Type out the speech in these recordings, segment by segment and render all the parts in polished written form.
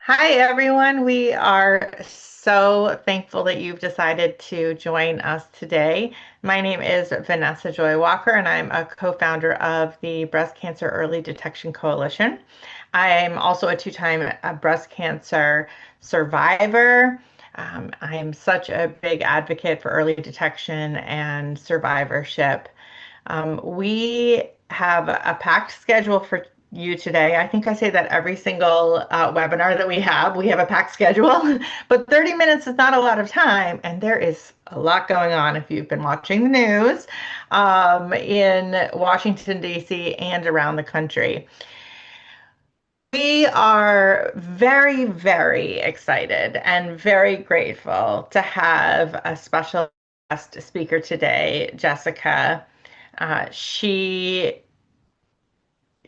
Hi, everyone. We are so thankful that you've decided to join us today. My name is Vanessa Joy Walker, and I'm a co-founder of the Breast Cancer Early Detection Coalition. I'm also a two-time breast cancer survivor. I am such a big advocate for early detection and survivorship. We have a packed schedule for you today. I think I say that every single webinar that we have. We have a packed schedule, but 30 minutes is not a lot of time, and there is a lot going on if you've been watching the news in Washington, D.C. and around the country. We are very, very excited and very grateful to have a special guest speaker today, Jessica.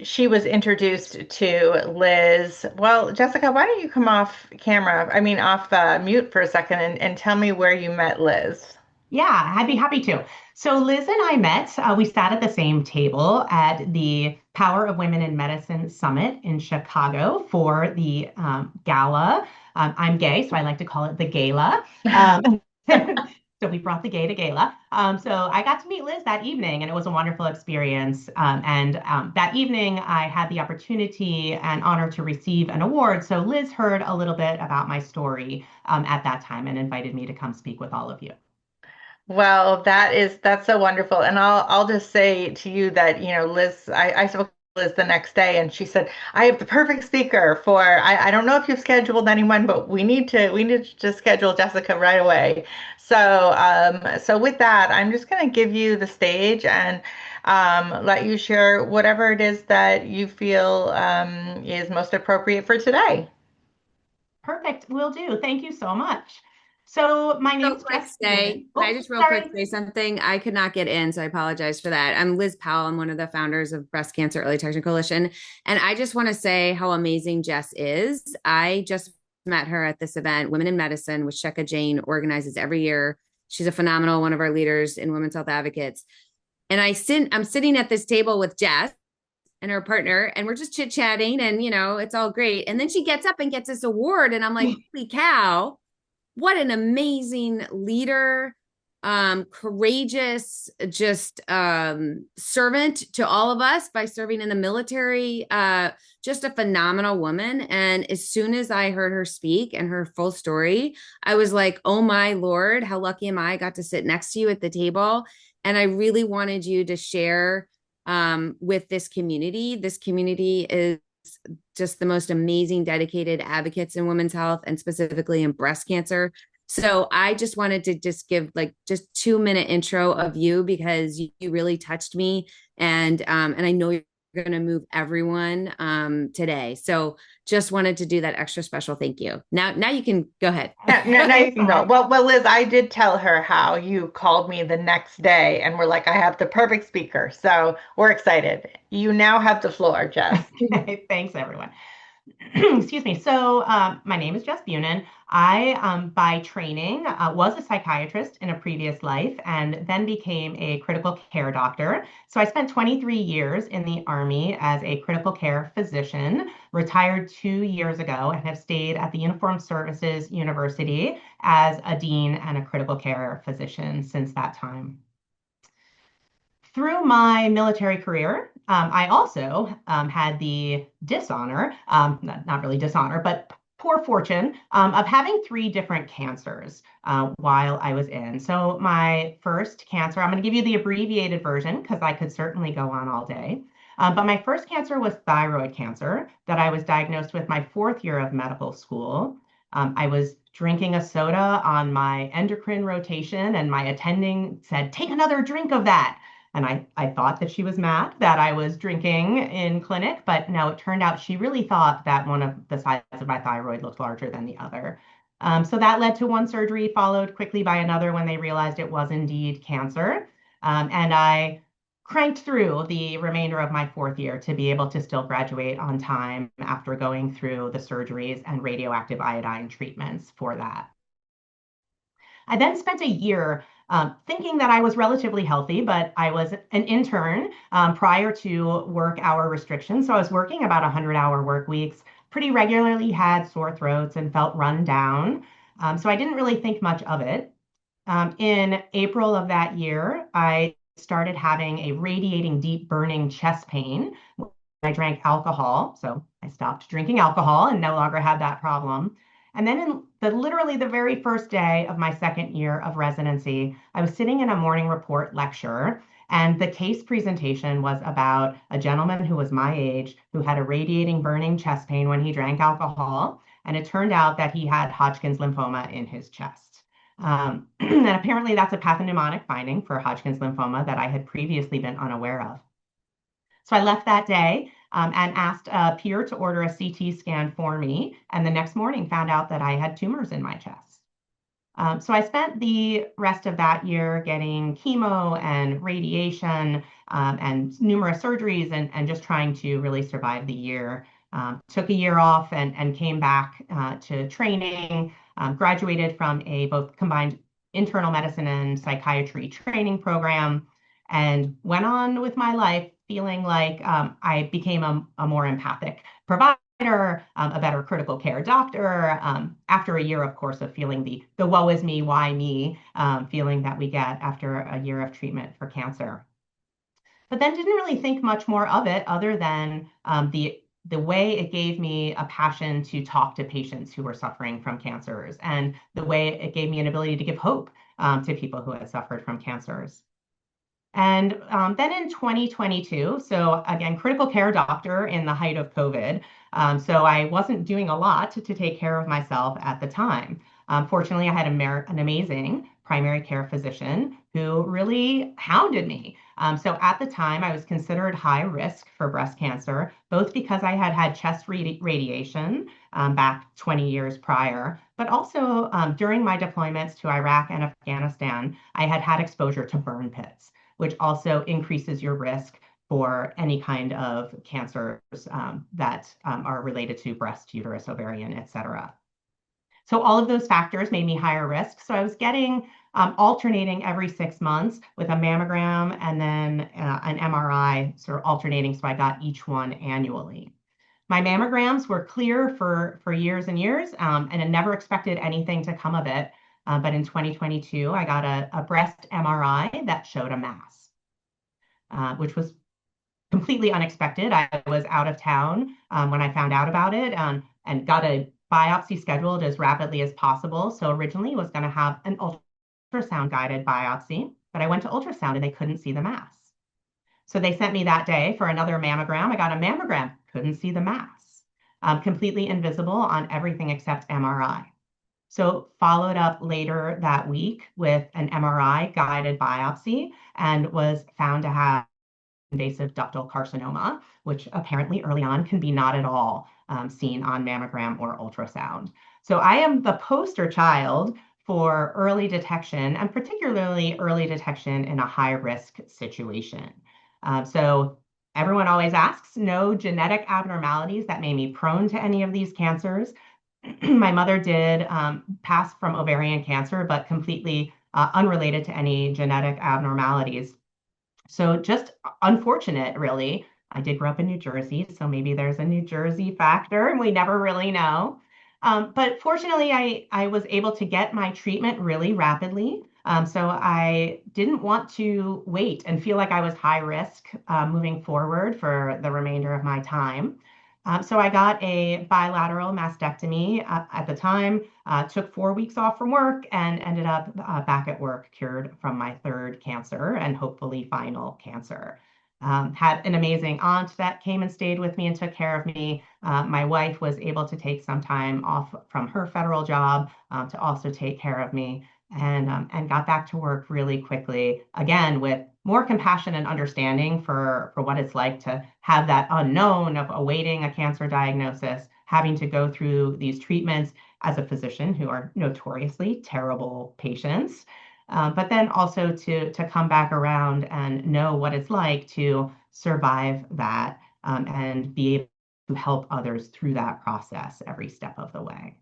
She was introduced to Liz. Well, Jessica, why don't you come off camera? I mean, off mute for a second and tell me where you met Liz. Yeah, I'd be happy to. So Liz and I met, we sat at the same table at the Power of Women in Medicine Summit in Chicago for the gala. I'm gay, so I like to call it the gala. So we brought the gay to gala. So I got to meet Liz that evening, and it was a wonderful experience. And that evening, I had the opportunity and honor to receive an award. So Liz heard a little bit about my story at that time and invited me to come speak with all of you. Well, that's so wonderful. And I'll just say to you that, Liz, I spoke to Liz the next day and she said, I have the perfect speaker for I don't know if you've scheduled anyone, but we need to schedule Jessica right away. So with that, I'm just gonna give you the stage and let you share whatever it is that you feel is most appropriate for today. Perfect, will do. Thank you so much. So my Real name's quick Jess say, Bunin. can I Oh, just real quick sorry. say something? I could not get in, so I apologize for that. I'm Liz Powell. I'm one of the founders of Breast Cancer Early Detection Coalition. And I just want to say how amazing Jess is. I just met her at this event, Women in Medicine, which Sheka Jane organizes every year. She's a phenomenal one of our leaders in women's health advocates. And I'm sitting at this table with Jess and her partner, and we're just chit-chatting, and it's all great. And then she gets up and gets this award, and I'm like, holy cow, what an amazing leader, courageous, just servant to all of us by serving in the military. Just a phenomenal woman. And as soon as I heard her speak and her full story, I was like, oh my Lord, how lucky am I got to sit next to you at the table. And I really wanted you to share with this community. This community is just the most amazing, dedicated advocates in women's health and specifically in breast cancer. So I just wanted to just give like just 2 minute intro of you because you really touched me, and I know you're going to move everyone today. So just wanted to do that extra special thank you. Now you can go ahead. Now you can go. Well, Liz, I did tell her how you called me the next day and we're like, I have the perfect speaker. So we're excited. You now have the floor, Jess. Thanks, everyone. Excuse me. So, my name is Jess Bunin. I, by training, was a psychiatrist in a previous life and then became a critical care doctor. So, I spent 23 years in the Army as a critical care physician, retired 2 years ago, and have stayed at the Uniformed Services University as a dean and a critical care physician since that time. Through my military career, I also had the dishonor, not really dishonor, but poor fortune of having three different cancers while I was in. So my first cancer, I'm going to give you the abbreviated version because I could certainly go on all day. But my first cancer was thyroid cancer that I was diagnosed with my fourth year of medical school. I was drinking a soda on my endocrine rotation, and my attending said, "Take another drink of that." And I thought that she was mad that I was drinking in clinic, but no, it turned out she really thought that one of the sides of my thyroid looked larger than the other. So that led to one surgery, followed quickly by another when they realized it was indeed cancer. And I cranked through the remainder of my fourth year to be able to still graduate on time after going through the surgeries and radioactive iodine treatments for that. I then spent a year thinking that I was relatively healthy, but I was an intern prior to work hour restrictions. So I was working about 100-hour work weeks. pretty regularly had sore throats and felt run down. So I didn't really think much of it. In April of that year, I started having a radiating, deep burning chest pain when I drank alcohol. So I stopped drinking alcohol and no longer had that problem. And then in literally the very first day of my second year of residency, I was sitting in a morning report lecture, and the case presentation was about a gentleman who was my age who had a radiating, burning chest pain when he drank alcohol. And it turned out that he had Hodgkin's lymphoma in his chest. And apparently that's a pathognomonic finding for Hodgkin's lymphoma that I had previously been unaware of. So I left that day and asked a peer to order a CT scan for me, and the next morning found out that I had tumors in my chest. So I spent the rest of that year getting chemo and radiation and numerous surgeries and just trying to really survive the year. Took a year off and came back to training, graduated from a both combined internal medicine and psychiatry training program, and went on with my life feeling like I became a more empathic provider, a better critical care doctor, after a year, of course, of feeling the woe is me, why me feeling that we get after a year of treatment for cancer. But then didn't really think much more of it other than the way it gave me a passion to talk to patients who were suffering from cancers, and the way it gave me an ability to give hope to people who had suffered from cancers. And then in 2022, so again, critical care doctor in the height of COVID. So I wasn't doing a lot to take care of myself at the time. Fortunately, I had an amazing primary care physician who really hounded me. So at the time, I was considered high risk for breast cancer, both because I had had chest radiation back 20 years prior, but also during my deployments to Iraq and Afghanistan, I had had exposure to burn pits, which also increases your risk for any kind of cancers that are related to breast, uterus, ovarian, et cetera. So all of those factors made me higher risk. So I was getting alternating every 6 months with a mammogram and then an MRI, sort of alternating. So I got each one annually. My mammograms were clear for years and years, and I never expected anything to come of it. But in 2022, I got a breast MRI that showed a mass, which was completely unexpected. I was out of town when I found out about it, and got a biopsy scheduled as rapidly as possible. So originally was going to have an ultrasound guided biopsy, but I went to ultrasound and they couldn't see the mass. So they sent me that day for another mammogram. I got a mammogram, couldn't see the mass, completely invisible on everything except MRI. So followed up later that week with an MRI guided biopsy and was found to have invasive ductal carcinoma, which apparently early on can be not at all seen on mammogram or ultrasound. So I am the poster child for early detection, and particularly early detection in a high risk situation. So everyone always asks, no genetic abnormalities that made me prone to any of these cancers. My mother did pass from ovarian cancer, but completely unrelated to any genetic abnormalities. So just unfortunate, really. I did grow up in New Jersey, so maybe there's a New Jersey factor, and we never really know. But fortunately, I was able to get my treatment really rapidly. So I didn't want to wait and feel like I was high risk moving forward for the remainder of my time. So I got a bilateral mastectomy at the time, took 4 weeks off from work, and ended up back at work, cured from my third cancer and hopefully final cancer. Had an amazing aunt that came and stayed with me and took care of me. My wife was able to take some time off from her federal job to also take care of me, and got back to work really quickly, again, with more compassion and understanding for what it's like to have that unknown of awaiting a cancer diagnosis, having to go through these treatments as a physician who are notoriously terrible patients, but then also to come back around and know what it's like to survive that, and be able to help others through that process every step of the way.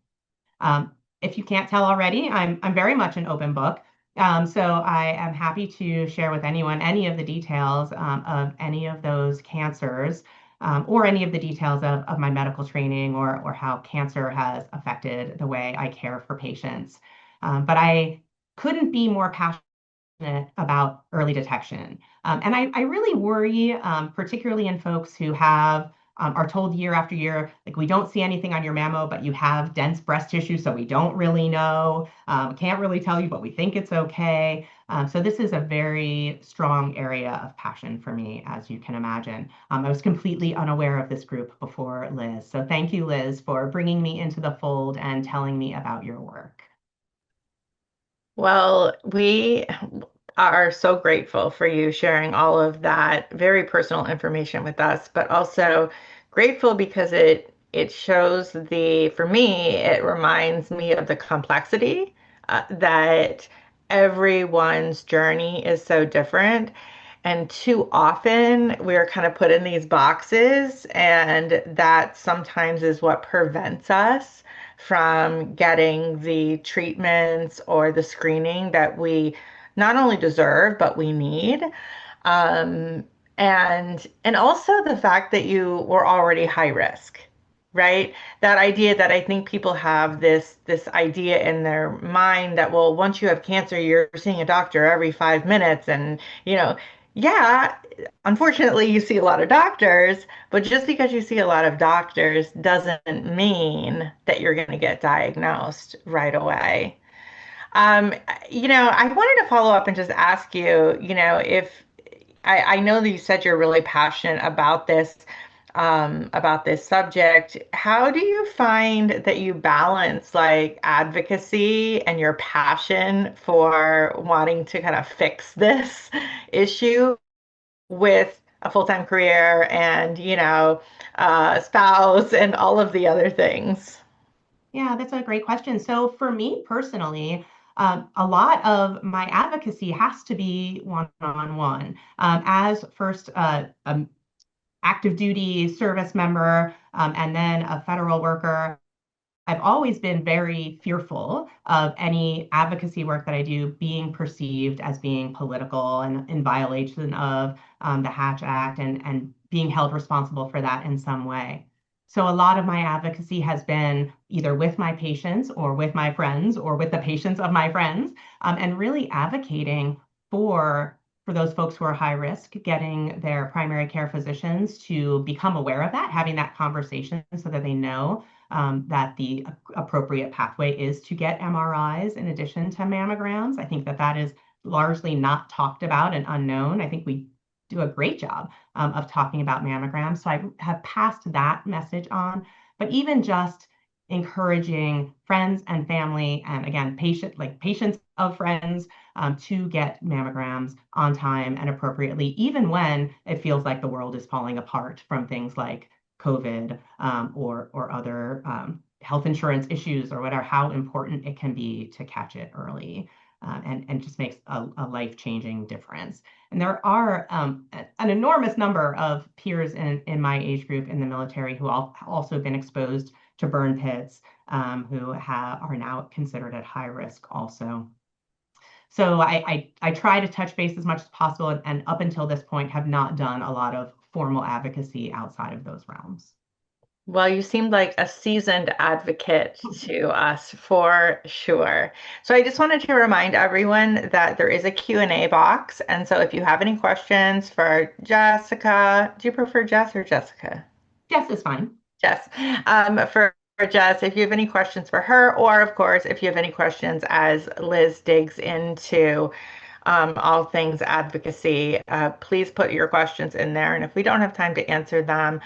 If you can't tell already, I'm very much an open book. So I am happy to share with anyone any of the details of any of those cancers. or any of the details of my medical training or how cancer has affected the way I care for patients. But I couldn't be more passionate about early detection. And I really worry, particularly in folks who are told year after year, like, we don't see anything on your mammo, but you have dense breast tissue, so we don't really know, can't really tell you, but we think it's okay. So this is a very strong area of passion for me, as you can imagine. I was completely unaware of this group before Liz. So thank you, Liz, for bringing me into the fold and telling me about your work. Well, we are so grateful for you sharing all of that very personal information with us, but also grateful because it shows for me, it reminds me of the complexity that everyone's journey is so different. And too often we're kind of put in these boxes, and that sometimes is what prevents us from getting the treatments or the screening that we not only deserve, but we need. Um, and also the fact that you were already high risk, right? That idea that I think people have this idea in their mind that, well, once you have cancer, you're seeing a doctor every 5 minutes, and yeah, unfortunately, you see a lot of doctors, but just because you see a lot of doctors doesn't mean that you're going to get diagnosed right away. Um, I wanted to follow up and just ask you, if I know that you said you're really passionate about this subject. How do you find that you balance like advocacy and your passion for wanting to kind of fix this issue with a full-time career and, spouse and all of the other things? Yeah, that's a great question. So for me personally, a lot of my advocacy has to be one-on-one. As first active duty service member, and then a federal worker, I've always been very fearful of any advocacy work that I do being perceived as being political and in violation of the Hatch Act, and being held responsible for that in some way. So a lot of my advocacy has been either with my patients or with my friends or with the patients of my friends, and really advocating for those folks who are high risk, getting their primary care physicians to become aware of that, having that conversation so that they know that the appropriate pathway is to get MRIs in addition to mammograms. I think that that is largely not talked about and unknown. I think we do a great job of talking about mammograms. So I have passed that message on, but even just encouraging friends and family, and again, patients of friends, to get mammograms on time and appropriately, even when it feels like the world is falling apart from things like COVID, or other health insurance issues or whatever, how important it can be to catch it early, and just makes a life-changing difference. And there are an enormous number of peers in my age group in the military who also been exposed to burn pits, who are now considered at high risk also. So I try to touch base as much as possible, and up until this point have not done a lot of formal advocacy outside of those realms. Well, you seemed like a seasoned advocate to us for sure. So I just wanted to remind everyone that there is a Q&A box. And so if you have any questions for Jessica, do you prefer Jess or Jessica? Yes, is fine. Jess. For Jess, if you have any questions for her, or of course, if you have any questions as Liz digs into all things advocacy, please put your questions in there. And if we don't have time to answer them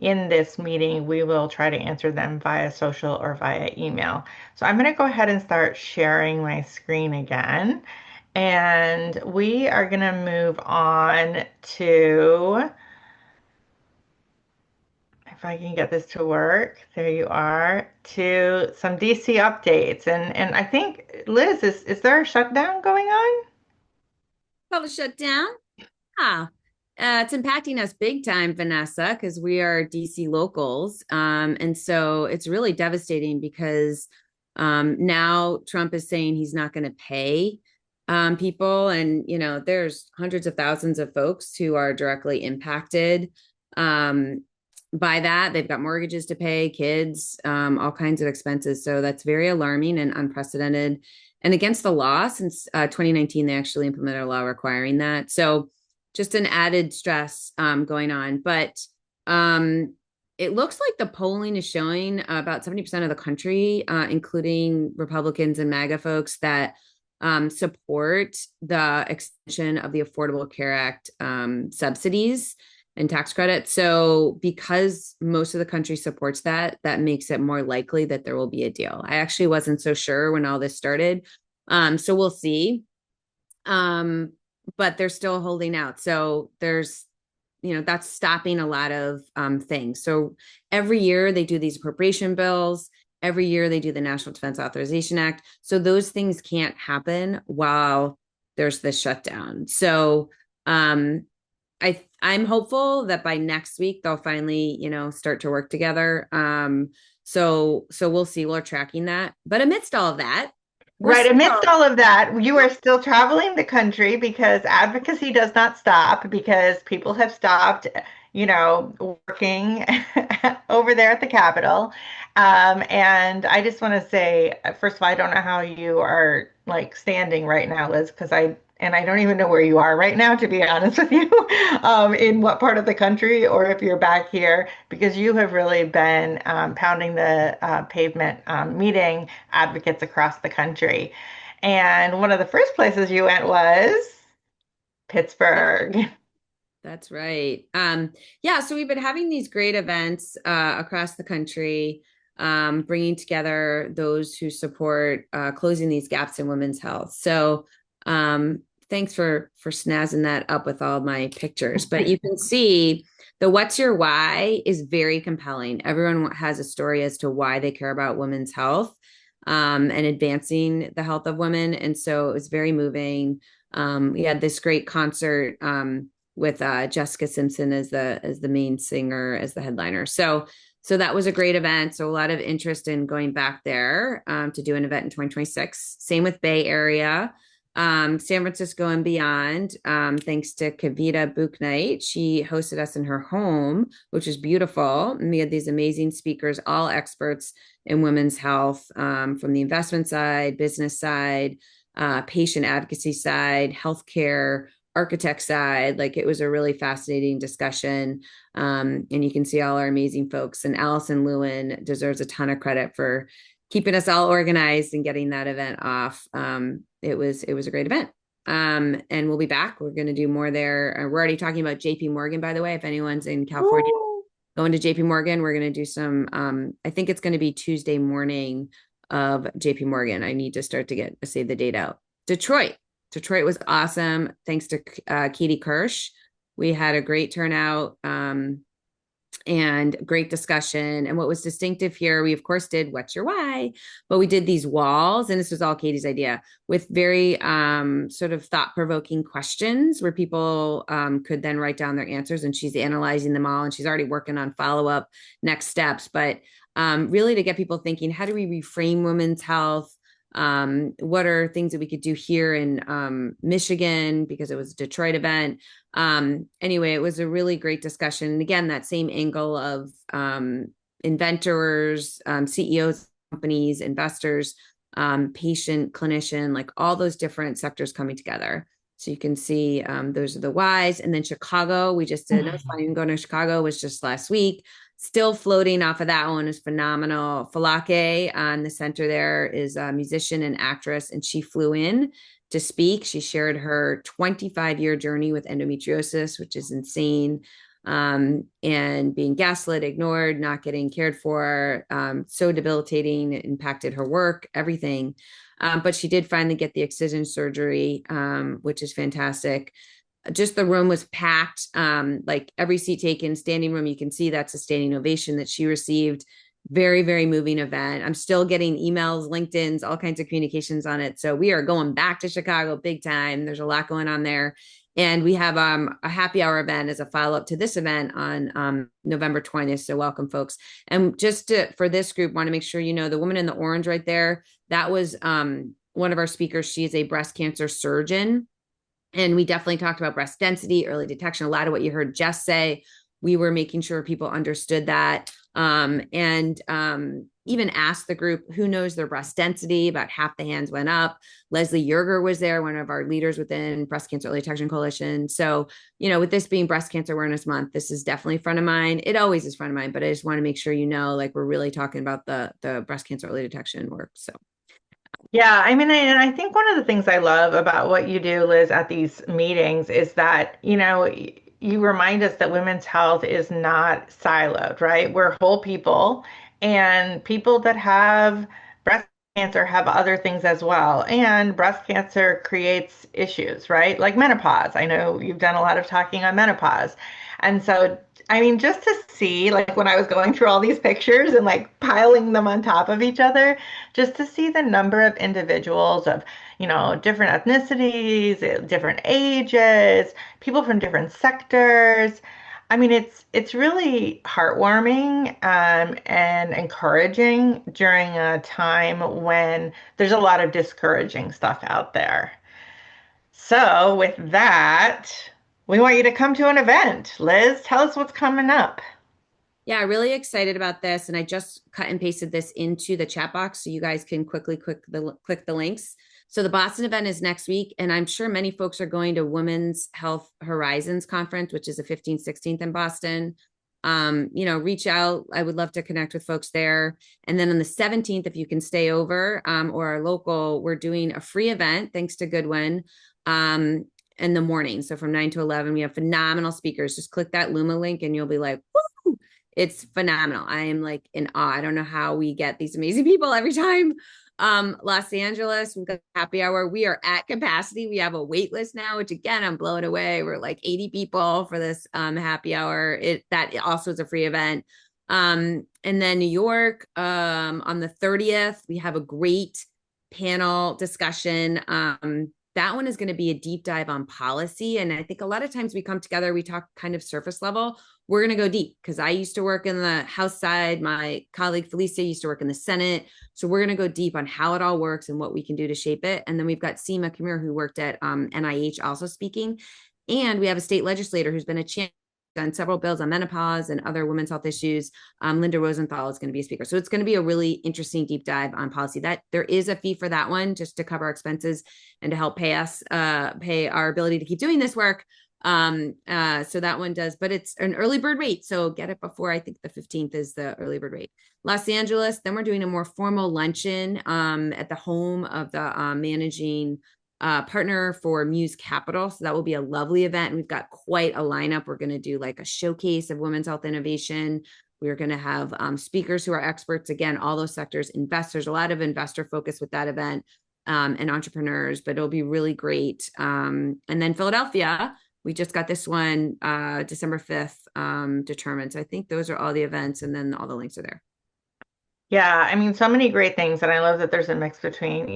in this meeting, we will try to answer them via social or via email. So I'm going to go ahead and start sharing my screen again. And we are going to move on to, if I can get this to work, there you are, to some DC updates. And I think, Liz, is there a shutdown going on? Called a shutdown. Ah, it's impacting us big time, Vanessa, because we are DC locals. And so it's really devastating because now Trump is saying he's not going to pay people. And, there's hundreds of thousands of folks who are directly impacted by that. They've got mortgages to pay, kids, all kinds of expenses. So that's very alarming and unprecedented and against the law. Since 2019, they actually implemented a law requiring that. So just an added stress going on. But it looks like the polling is showing about 70% of the country, including Republicans and MAGA folks, that support the extension of the Affordable Care Act subsidies and tax credits. So because most of the country supports that, that makes it more likely that there will be a deal. I actually wasn't so sure when all this started. So we'll see. But they're still holding out. So there's, that's stopping a lot of things. So every year they do these appropriation bills. Every year they do the National Defense Authorization Act. So those things can't happen while there's this shutdown. So I'm hopeful that by next week they'll finally, start to work together. So we'll see. We're tracking that. But amidst all of that, Right. Amidst all of that, you are still traveling the country because advocacy does not stop because people have stopped, working over there at the Capitol. And I just want to say, first of all, I don't know how you are like standing right now, Liz, and I don't even know where you are right now, to be honest with you, in what part of the country, or if you're back here, because you have really been pounding the pavement, meeting advocates across the country. And one of the first places you went was Pittsburgh. That's right. Yeah, so we've been having these great events across the country, bringing together those who support closing these gaps in women's health. So thanks for snazzing that up with all my pictures. But you can see the What's Your Why is very compelling. Everyone has a story as to why they care about women's health and advancing the health of women. And so it was very moving. We had this great concert with Jessica Simpson as the main singer, as the headliner. So that was a great event. So a lot of interest in going back there to do an event in 2026. Same with Bay Area, San Francisco and beyond. Thanks to Kavita Bouknight, she hosted us in her home, which is beautiful. And we had these amazing speakers, all experts in women's health, from the investment side, business side, patient advocacy side, healthcare, architect side. Like, it was a really fascinating discussion. And you can see all our amazing folks. And Allison Lewin deserves a ton of credit for keeping us all organized and getting that event off. It was a great event. And we'll be back. We're going to do more there. We're already talking about JP Morgan, by the way. If anyone's in California, going to JP Morgan, we're going to do some, I think it's going to be Tuesday morning of JP Morgan. I need to start to save the date out. Detroit was awesome. Thanks to Katie Kirsch. We had a great turnout and great discussion. And what was distinctive here, we of course did What's Your Why, but we did these walls, and this was all Katie's idea, with very sort of thought-provoking questions where people could then write down their answers, and she's analyzing them all, and she's already working on follow-up next steps. But really to get people thinking, how do we reframe women's health? What are things that we could do here in Michigan, because it was a Detroit event. Anyway, it was a really great discussion. And again, that same angle of inventors, CEOs, companies, investors, patient, clinician, like all those different sectors coming together. So you can see those are the whys. And then Chicago, we just did, I was going to Chicago, was just last week. Still floating off of that one is phenomenal. Falake on the center there is a musician and actress, and she flew in to speak. She shared her 25-year journey with endometriosis, which is insane, and being gaslit, ignored, not getting cared for, so debilitating, it impacted her work, everything. But she did finally get the excision surgery, which is fantastic. Just the room was packed, like every seat taken, standing room. You can see that's a standing ovation that she received. Very, very moving event. I'm still getting emails, LinkedIn's, all kinds of communications on it. So we are going back to Chicago big time. There's a lot going on there. And we have a happy hour event as a follow-up to this event on November 20th. So welcome, folks. And just for this group, want to make sure you know the woman in the orange right there, that was one of our speakers. She is a breast cancer surgeon. And we definitely talked about breast density, early detection, a lot of what you heard Jess say. we were making sure people understood that. And even asked the group who knows their breast density. About half the hands went up. Leslie Yerger was there, one of our leaders within Breast Cancer Early Detection Coalition. So, with this being Breast Cancer Awareness Month, this is definitely front of mind. It always is front of mind, but I just want to make sure like we're really talking about the breast cancer early detection work. So Yeah, I mean, and I think one of the things I love about what you do, Liz, at these meetings is that, you remind us that women's health is not siloed, right? We're whole people, and people that have breast cancer have other things as well. And breast cancer creates issues, right? Like menopause. I know you've done a lot of talking on menopause. And so, I mean, just to see, like when I was going through all these pictures and like piling them on top of each other, just to see the number of individuals of, different ethnicities, different ages, people from different sectors. I mean, it's really heartwarming and encouraging during a time when there's a lot of discouraging stuff out there. So, with that, we want you to come to an event. Liz, tell us what's coming up. yeah, really excited about this. And I just cut and pasted this into the chat box so you guys can quickly click the links. So the Boston event is next week, and I'm sure many folks are going to Women's Health Horizons Conference, which is the 15th, 16th in Boston. Reach out. I would love to connect with folks there. And then on the 17th, if you can stay over or are local, we're doing a free event, thanks to Goodwin, in the morning. So from 9 to 11, we have phenomenal speakers. Just click that Luma link and you'll be like, woo! It's phenomenal. I am like in awe. I don't know how we get these amazing people every time. Los Angeles, we've got happy hour. We are at capacity. We have a wait list now, which again, I'm blown away. We're like 80 people for this happy hour. That also is a free event. And then New York, on the 30th, we have a great panel discussion. That one is going to be a deep dive on policy. And I think a lot of times we come together, we talk kind of surface level. We're going to go deep because I used to work in the House side. My colleague Felicia used to work in the Senate. So we're going to go deep on how it all works and what we can do to shape it. And then we've got Seema Kamir, who worked at NIH, also speaking. And we have a state legislator who's been a champion on several bills on menopause and other women's health issues. Linda Rosenthal is going to be a speaker. So it's going to be a really interesting deep dive on policy. That there is a fee for that one, just to cover our expenses and to help pay our ability to keep doing this work. So that one does, but it's an early bird rate. So get it before, I think the 15th is the early bird rate. Los Angeles, then we're doing a more formal luncheon at the home of the managing partner for Muse Capital. So that will be a lovely event. And we've got quite a lineup. We're going to do like a showcase of women's health innovation. We're going to have speakers who are experts, again, all those sectors, investors, a lot of investor focus with that event, and entrepreneurs, but it'll be really great. And then Philadelphia, we just got this one December 5th determined. So I think those are all the events, and then all the links are there. Yeah, I mean, so many great things, and I love that there's a mix between,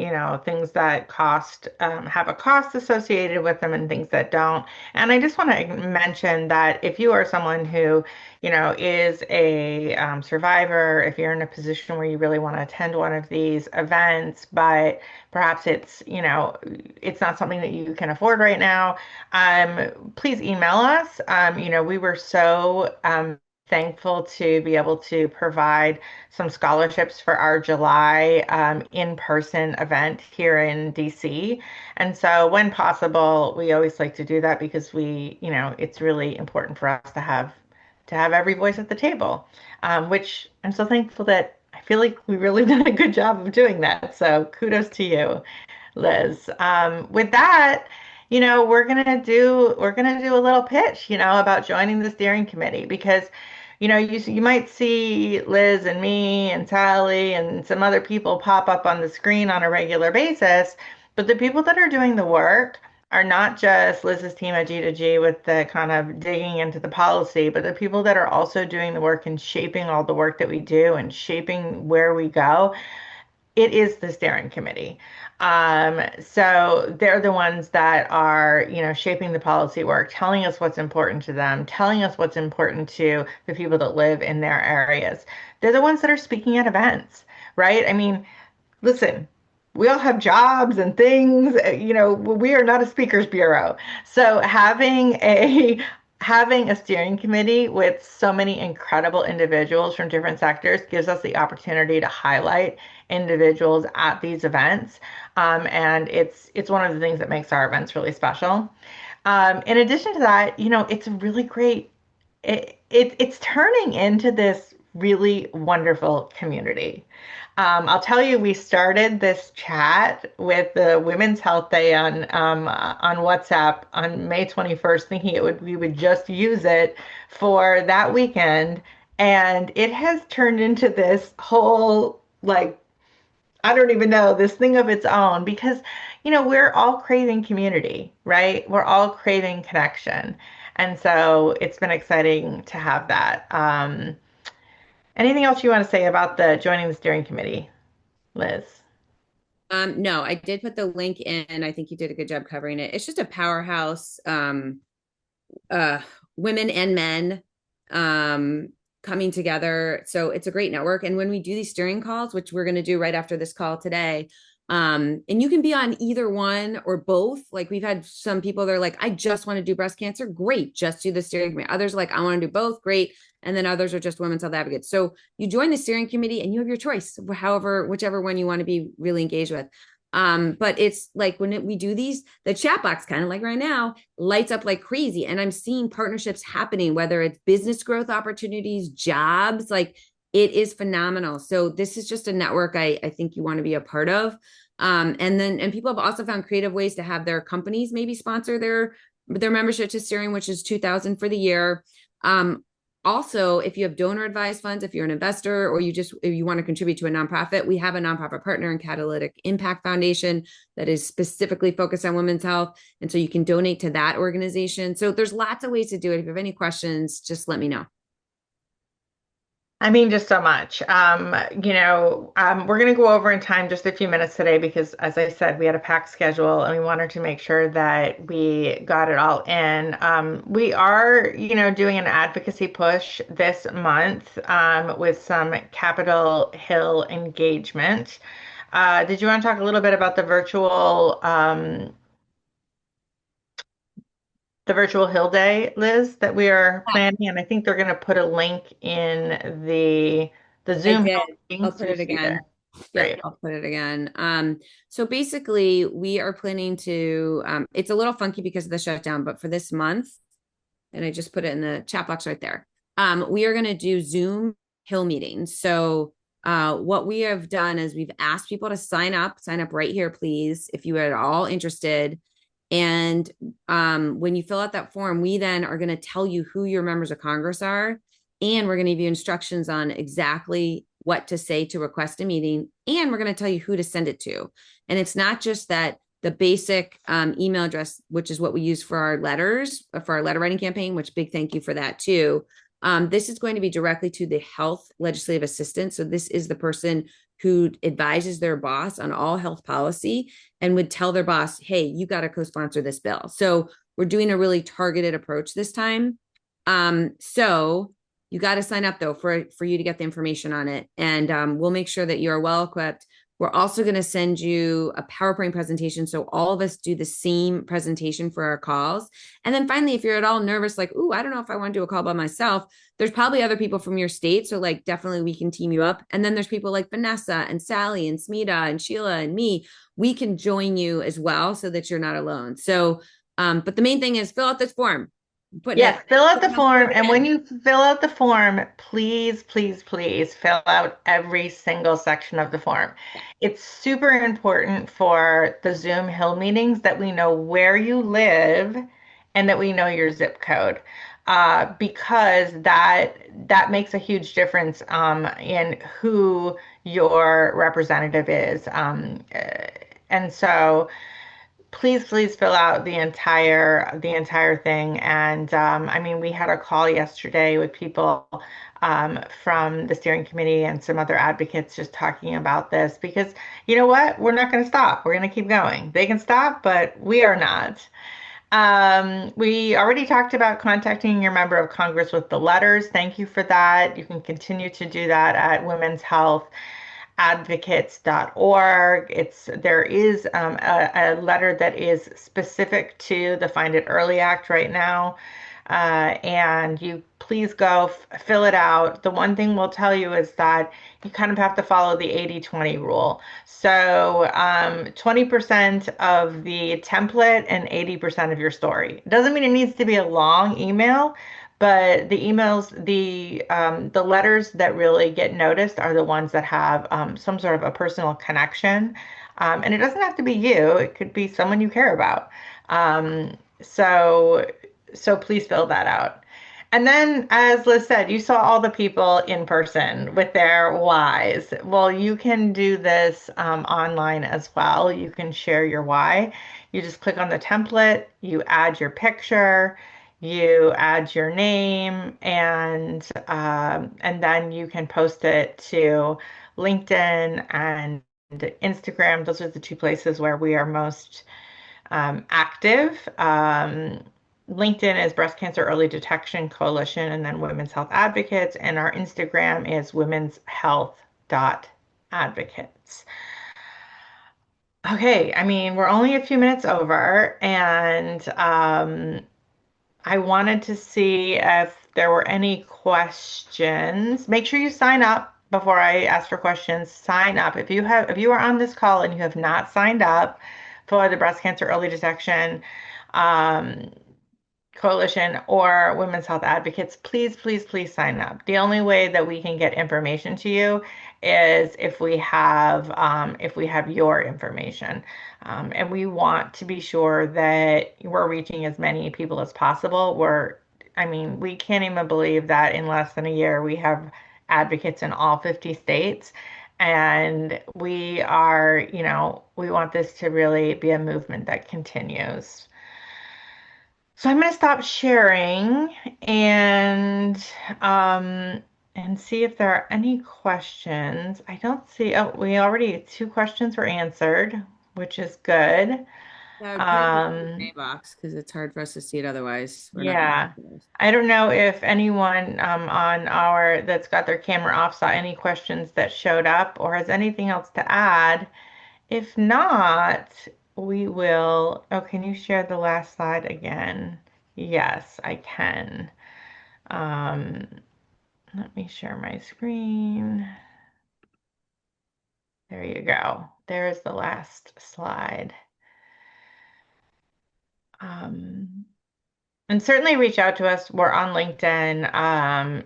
things that have a cost associated with them and things that don't. And I just want to mention that if you are someone who, is a survivor, if you're in a position where you really want to attend one of these events, but perhaps it's not something that you can afford right now, please email us. We were so thankful to be able to provide some scholarships for our July in-person event here in DC. And so when possible, we always like to do that because it's really important for us to have every voice at the table, which I'm so thankful that I feel like we really done a good job of doing that. So kudos to you, Liz. With that, we're gonna do a little pitch, about joining the steering committee because you might see Liz and me and Sally and some other people pop up on the screen on a regular basis, but the people that are doing the work are not just Liz's team at G2G with the kind of digging into the policy, but the people that are also doing the work and shaping all the work that we do and shaping where we go. It is the steering committee. So they're the ones that are, shaping the policy work, telling us what's important to them, telling us what's important to the people that live in their areas. They're the ones that are speaking at events, right? I mean, listen, we all have jobs and things, we are not a speakers bureau. So having having a steering committee with so many incredible individuals from different sectors gives us the opportunity to highlight individuals at these events. And it's one of the things that makes our events really special. In addition to that, it's a really great, it's turning into this really wonderful community. I'll tell you, we started this chat with the Women's Health Day on WhatsApp on May 21st, thinking we would just use it for that weekend, and it has turned into this whole like I don't even know, this thing of its own because, we're all craving community, right? We're all craving connection. And so it's been exciting to have that. Anything else you want to say about the joining the steering committee, Liz? No, I did put the link in. I think you did a good job covering it. It's just a powerhouse, uh, women and men, um, coming together. So it's a great network. And when we do these steering calls, which we're going to do right after this call today, and you can be on either one or both. Like we've had some people that are like, I just want to do breast cancer. Great. Just do the steering committee. Others are like, I want to do both. Great. And then others are just women's health advocates. So you join the steering committee and you have your choice, however, whichever one you want to be really engaged with. But it's like we do these, the chat box kind of like right now lights up like crazy. And I'm seeing partnerships happening, whether it's business growth opportunities, jobs, like it is phenomenal. So this is just a network I think you want to be a part of. And people have also found creative ways to have their companies maybe sponsor their membership to steering, which is 2,000 for the year. Also, if you have donor advised funds, if you're an investor or if you want to contribute to a nonprofit, we have a nonprofit partner in Catalytic Impact Foundation that is specifically focused on women's health. And so you can donate to that organization. So there's lots of ways to do it. If you have any questions, just let me know. I mean, just so much. We're going to go over in time just a few minutes today because, as I said, we had a packed schedule and we wanted to make sure that we got it all in. We are, doing an advocacy push this month with some Capitol Hill engagement. Did you want to talk a little bit about the virtual Hill Day, Liz, that we are planning? And I think they're going to put a link in the I Zoom did. Hill meeting, I'll so put you it see there. again. Yep, Great. I'll put it again. So basically, we are planning to, it's a little funky because of the shutdown, but for this month, and I just put it in the chat box right there. We are going to do Zoom Hill meetings. So, what we have done is we've asked people to sign up right here, please, if you are at all interested. And when you fill out that form, we then are going to tell you who your members of Congress are. And we're going to give you instructions on exactly what to say to request a meeting. And we're going to tell you who to send it to. And it's not just that the basic email address, which is what we use for our letters, for our letter writing campaign, which big thank you for that too. This is going to be directly to the health legislative assistant. So this is the person who advises their boss on all health policy and would tell their boss, hey, you got to co-sponsor this bill. So we're doing a really targeted approach this time. So you got to sign up though for you to get the information on it. And we'll make sure that you're well equipped. We're also going to send you a PowerPoint presentation. So all of us do the same presentation for our calls. And then finally, if you're at all nervous, like, ooh, I don't know if I want to do a call by myself, there's probably other people from your state. So like, definitely we can team you up. And then there's people like Vanessa and Sally and Smita and Sheila and me. We can join you as well so that you're not alone. So, but the main thing is fill out this form. Putting it, Yes, fill out the form. And when you fill out the form, please, please, please fill out every single section of the form. It's super important for the Zoom Hill meetings that we know where you live and that we know your zip code. Because that makes a huge difference in who your representative is. And so please, please fill out the entire thing. And I mean, we had a call yesterday with people from the steering committee and some other advocates just talking about this because you know what? We're not going to stop. We're going to keep going. They can stop, but we are not. We already talked about contacting your member of Congress with the letters. Thank you for that. You can continue to do that at Women's Health advocates.org. There is a letter that is specific to the Find It Early Act right now. and you please go fill it out. The one thing we'll tell you is that you kind of have to follow the 80-20 rule. So 20% of the template and 80% of your story. It doesn't mean it needs to be a long email, but the letters that really get noticed are the ones that have some sort of a personal connection. And it doesn't have to be you, it could be someone you care about. So, so please fill that out. And then, as Liz said, you saw all the people in person with their whys. Well, you can do this online as well. You can share your why. You just click on the template, you add your picture, you add your name, and then you can post it to LinkedIn and Instagram. Those are the two places where we are most active. LinkedIn is Breast Cancer Early Detection Coalition, and then Women's Health Advocates, and our Instagram is Women's Health Advocates. Okay, I mean, we're only a few minutes over, and I wanted to see if there were any questions. Make sure you sign up before I ask for questions. Sign up. If you are on this call and you have not signed up for the Breast Cancer Early Detection um, Coalition or Women's Health Advocates, please, please, please sign up. The only way that we can get information to you is if we have your information, and we want to be sure that we're reaching as many people as possible. I mean, we can't even believe that in less than a year we have advocates in all 50 states. And we want this to really be a movement that continues. So I'm going to stop sharing and um, and see if there are any questions. I don't see. Oh, we already two questions were answered, which is good. Yeah, I put it in the Um, Q&A box because it's hard for us to see it otherwise. We're not going yeah. to. I don't know if anyone on our that's got their camera off saw any questions that showed up or has anything else to add. If not, we will. Oh, can you share the last slide again? Yes, I can. Um, Let me share my screen. There you go. There's the last slide. Um, And certainly reach out to us. We're on LinkedIn,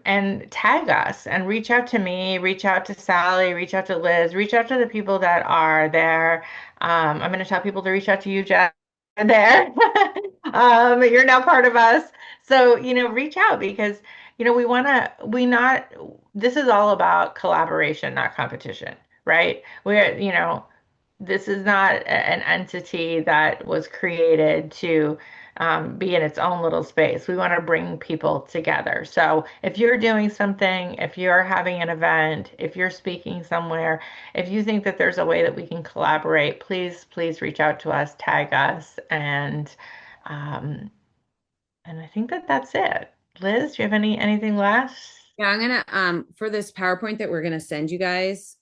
and tag us and reach out to me, reach out to Sally, reach out to Liz, reach out to the people that are there. I'm going to tell people to reach out to you, Jeff, there. You're now part of us. So, reach out because, this is all about collaboration, not competition, right? This is not an entity that was created to be in its own little space. We want to bring people together. So if you're doing something, if you're having an event, if you're speaking somewhere, if you think that there's a way that we can collaborate, please, please reach out to us, tag us, um, and I think that that's it. Liz, do you have anything last? Yeah, I'm gonna for this PowerPoint that we're gonna send you guys.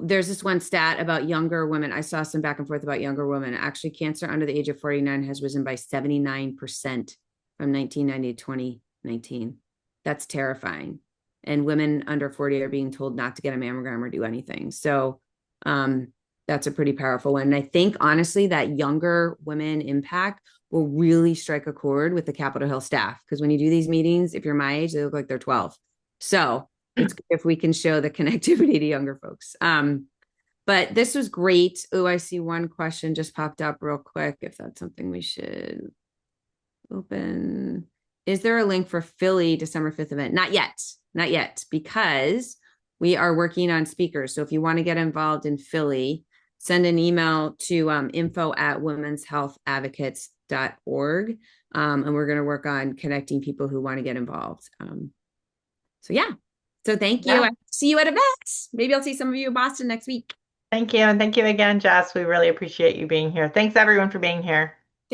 There's this one stat about younger women. I saw some back and forth about younger women. Actually, cancer under the age of 49 has risen by 79% from 1990 to 2019. That's terrifying. And women under 40 are being told not to get a mammogram or do anything. So that's a pretty powerful one. And I think honestly that younger women impact will really strike a chord with the Capitol Hill staff. Because when you do these meetings, if you're my age, they look like they're 12. So it's good if we can show the connectivity to younger folks. But this was great. Oh, I see one question just popped up real quick. If that's something we should open. Is there a link for Philly December 5th event? Not yet. Not yet, because we are working on speakers. So if you want to get involved in Philly, send an email to info@womenshealthadvocates.org. And we're going to work on connecting people who want to get involved. So yeah. So thank you. Yeah. I see you at events. Maybe I'll see some of you in Boston next week. Thank you. And thank you again, Jess. We really appreciate you being here. Thanks everyone for being here.